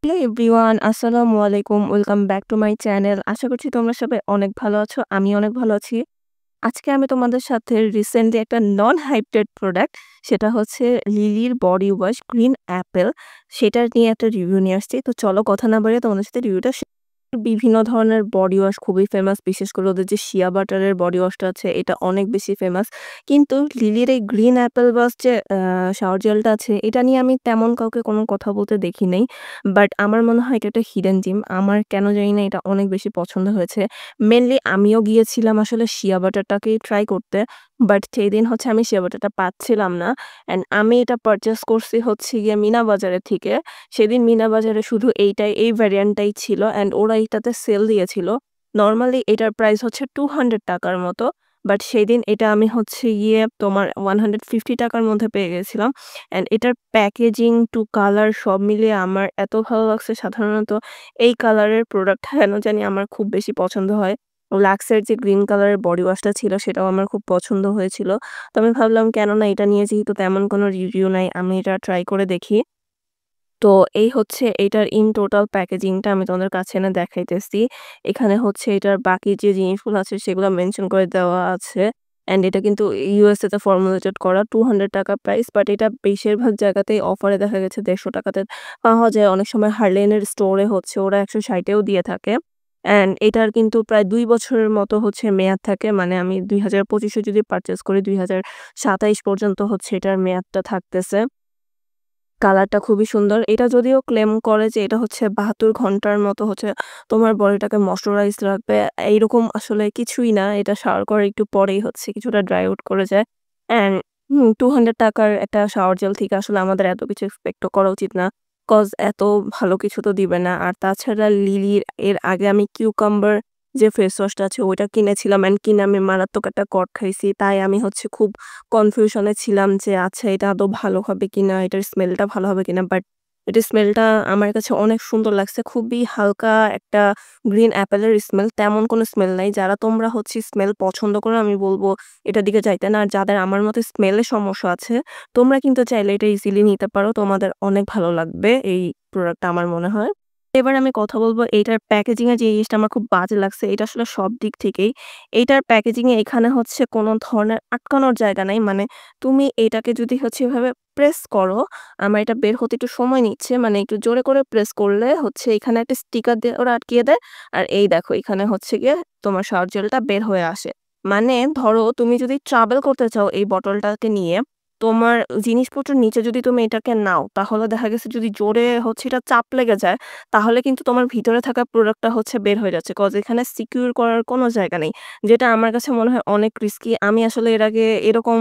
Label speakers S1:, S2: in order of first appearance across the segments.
S1: Hello everyone, আসসালামু আলাইকুম। Welcome back to my channel. আশা করছি তোমরা সবাই অনেক ভালো আছো। আমি অনেক ভালো আছি। আজকে আমি তোমাদের সাথে রিসেন্টলি একটা নন হাইপড প্রোডাক্ট, সেটা হচ্ছে লিলির বডি ওয়াশ গ্রিন অ্যাপেল, সেটার নিয়ে একটা রিভিউ নিয়ে আসছি। তো চলো কথা না বাড়িয়ে তোমাদের সাথে রিভিউটা বিভিন্ন ধরনের বডি ওয়াশ খুবই ফেমাস। বিশেষ করে ওদের যে শিয়া বাটারের বডি ওয়াশটা আছে এটা অনেক বেশি ফেমাস। কিন্তু লিলির এই গ্রিন অ্যাপেল ওয়াশ যে শাওয়ার জেলটা আছে এটা নিয়ে আমি তেমন কাউকে কোনো কথা বলতে দেখি নাই। বাট আমার মনে হয় এটা একটা হিডেন জিম। আমার কেন জানি না এটা অনেক বেশি পছন্দ হয়েছে। মেইনলি আমিও গিয়েছিলাম আসলে শিয়া বাটারটাকেই ট্রাই করতে। বাট সেইদিন হচ্ছে আমি শিয়া বাটারটা পাচ্ছিলাম না। অ্যান্ড আমি এটা পারচেজ করছি হচ্ছে গিয়ে মিনা বাজারের থেকে। সেদিন মিনা বাজারে শুধু এই ভ্যারিয়েন্টটাই ছিল অ্যান্ড ওরা এটাতে সেল দিয়েছিল। নরমালি এটার প্রাইস হচ্ছে ৳200 মতো। বাট সেদিন এটা আমি হচ্ছে গিয়ে তোমার ৳150 মধ্যে পেয়ে গেছিলাম। অ্যান্ড এটার প্যাকেজিং টু কালার সব মিলিয়ে আমার এত ভালো লাগছে। সাধারণত এই কালারের প্রোডাক্ট কেন জানি আমার খুব বেশি পছন্দ হয়। লাক্সের যে গ্রিন কালারের বডি ওয়াশটা ছিল সেটাও আমার খুব পছন্দ হয়েছিল। তো আমি ভাবলাম কেন না এটা নিয়ে যেহেতু তেমন কোনো রিভিউ নাই আমি এটা ট্রাই করে দেখি। তো এই হচ্ছে এইটার ইন টোটাল প্যাকেজিংটা আমি তোমাদের কাছে এনে দেখাইতেছি। এখানে হচ্ছে এটার বাকি যে জিনিসগুলো আছে সেগুলো মেনশন করে দেওয়া আছে। অ্যান্ড এটা কিন্তু USA তে ফর্মুলেটেড করা ৳200 প্রাইস। বাট এটা বেশিরভাগ জায়গাতেই অফারে দেখা গেছে ৳150 তে পাওয়া যায়। অনেক সময় হার্লেনের স্টোরে হচ্ছে ওরা ১৬০ এও দিয়ে থাকে। অ্যান্ড এটার কিন্তু প্রায় ২ বছরের মতো হচ্ছে মেয়াদ থাকে। মানে আমি ২০২৫ এ যদি পারচেজ করি ২০২৭ পর্যন্ত হচ্ছে এটার মেয়াদটা থাকতেছে। কালারটা খুবই সুন্দর। এটা যদিও ক্লেম করে যে এটা হচ্ছে ৭২ ঘন্টার মতো হচ্ছে তোমার বডিটাকে ময়েশ্চারাইজ রাখবে। এইরকম আসলে কিছুই না। এটা শাওয়ার করার একটু পরেই হচ্ছে কিছুটা ড্রাই আউট করে যায়। অ্যান্ড ৳200 র একটা শাওয়ার জেল থেকে আসলে আমাদের এত কিছু এক্সপেক্ট ও করা উচিত না। কজ এত ভালো কিছু তো দিবে না। আর তাছাড়া লিলির এর আগে আমি কিউকাম্বার যে ফেস ওয়াশটা আছে ওইটা কিনেছিলাম অ্যান্ড কিনে আমি মারাত্মক একটা কট খাইছি। তাই আমি হচ্ছে খুব কনফিউশন এ ছিলাম যে আচ্ছা এটা আদৌ ভালো হবে কিনা, এটার স্মেলটা ভালো হবে কিনা। বাট এটার স্মেলটা আমার কাছে অনেক সুন্দর লাগছে। খুবই হালকা একটা গ্রিন অ্যাপেলের স্মেল। তেমন কোনো স্মেল নাই। যারা তোমরা হচ্ছে স্মেল পছন্দ করো আমি বলব এটার দিকে যাইতে না। আর যাদের আমার মতো স্মেলের সমস্যা আছে তোমরা কিন্তু চাইলে এটা ইজিলি নিতে পারো। তোমাদের অনেক ভালো লাগবে এই প্রোডাক্টটা আমার মনে হয়। এবার আমি কথা বলব এইটার প্যাকেজিং এর যে জিনিসটা আমার খুব বাজে লাগছে। এটা আসলে সব দিক থেকেই। এইটার প্যাকেজিং এ এখানে হচ্ছে কোনো ধরনের আটকানোর জায়গা নাই। মানে তুমি এটাকে যদি হচ্ছে এভাবে প্রেস করো, আমার এটা বের হতে একটু সময় নিচ্ছে। মানে একটু জোরে করে প্রেস করলে হচ্ছে এখানে একটা স্টিকার দিয়ে ওরা আটকিয়ে দেয়। আর এই দেখো এখানে হচ্ছে গিয়ে তোমার শাওয়ার জেলটা বের হয়ে আসে। মানে ধরো তুমি যদি ট্রাভেল করতে চাও এই বটলটাকে নিয়ে, তোমার জিনিসপত্রের নিচে যদি তুমি এটাকে নাও, তাহলে দেখা গেছে যদি জোরে হচ্ছে এটা চাপ লেগে যায়, তাহলে কিন্তু তোমার ভিতরে থাকা প্রোডাক্টটা হচ্ছে বের হয়ে যাচ্ছে। কজ এখানে সিকিউর করার কোনো জায়গা নেই। যেটা আমার কাছে মনে হয় অনেক রিস্কি। আমি আসলে এর আগে এরকম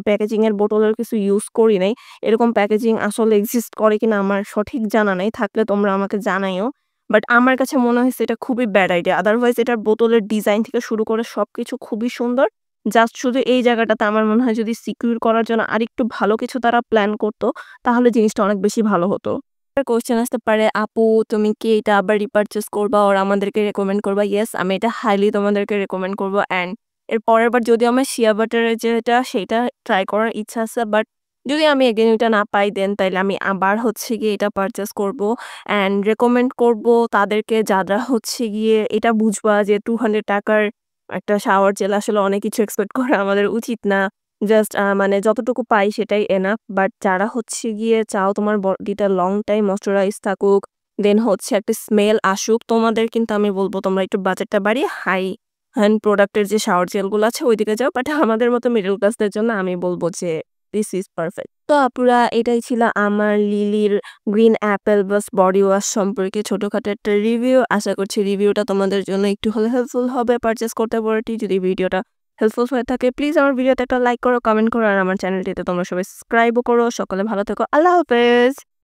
S1: প্যাকেজিং এর বোতলের কিছু ইউজ করি নাই। এরকম প্যাকেজিং আসলে এক্সিস্ট করে কিনা আমার সঠিক জানা নাই। থাকলে তোমরা আমাকে জানাইও। বাট আমার কাছে মনে হইছে এটা খুবই ব্যাড আইডিয়া। আদারওয়াইজ এটার বোতলের ডিজাইন থেকে শুরু করে সবকিছু খুবই সুন্দর। জাস্ট শুধু এই জায়গাটাতে আমার মনে হয় যদি সিকিউর করার জন্য আরেকটু ভালো কিছু তারা প্ল্যান করত, তাহলে জিনিসটা অনেক বেশি ভালো হতো। একটা কোয়েশ্চেন আসতে পারে, আপু তুমি কি এটা আবার রিপারচেজ করবা ওর আমাদেরকে রেকমেন্ড করবা? ইয়েস, আমি এটা হাইলি তোমাদেরকে রেকমেন্ড করব। অ্যান্ড এর পরের বার যদিও আমার শিয়া বাটারের যেটা সেটা ট্রাই করার ইচ্ছা আছে। বাট যদি আমি এগেইন ওইটা না পাই দেন তাইলে আমি আবার হচ্ছে গিয়ে এটা পারচেজ করব। অ্যান্ড রেকমেন্ড করব তাদেরকে যারা হচ্ছে গিয়ে এটা বুঝবা যে ৳200 র একটা শাওয়ার জেল আসলে অনেক কিছু এক্সপেক্ট করা আমাদের উচিত না। জাস্ট মানে যতটুকু পাই সেটাই এনাফ। বাট যারা হচ্ছে গিয়ে চাও তোমার বডিটা লং টাইম ময়েশ্চারাইজ থাকুক, দেন হচ্ছে একটা স্মেল আসুক, তোমাদের কিন্তু আমি বলব তোমরা একটু বাজেটটা বাড়িয়ে হাই হ্যান্ড প্রোডাক্টের যে শাওয়ার জেলগুলো আছে ওইদিকে যাও। বাট আমাদের মতো মিডল ক্লাসদের জন্য আমি বলব যে দিস ইজ পারফেক্ট। তো আপুরা এটাই ছিল আমার লিলির গ্রিন অ্যাপেল বাস বডি ওয়াশ সম্পর্কে ছোটখাটো একটা রিভিউ। আশা করছি রিভিউটা তোমাদের জন্য একটু হলে হেল্পফুল হবে পারচেজ করতে পারটি। যদি ভিডিওটা হেল্পফুল হয়ে থাকে প্লিজ আমার ভিডিওতে একটা লাইক করো, কমেন্ট করো আর আমার চ্যানেলটিতে তোমরা সবাই সাবস্ক্রাইবও করো। সকলে ভালো থেকো। আল্লাহ হাফেজ।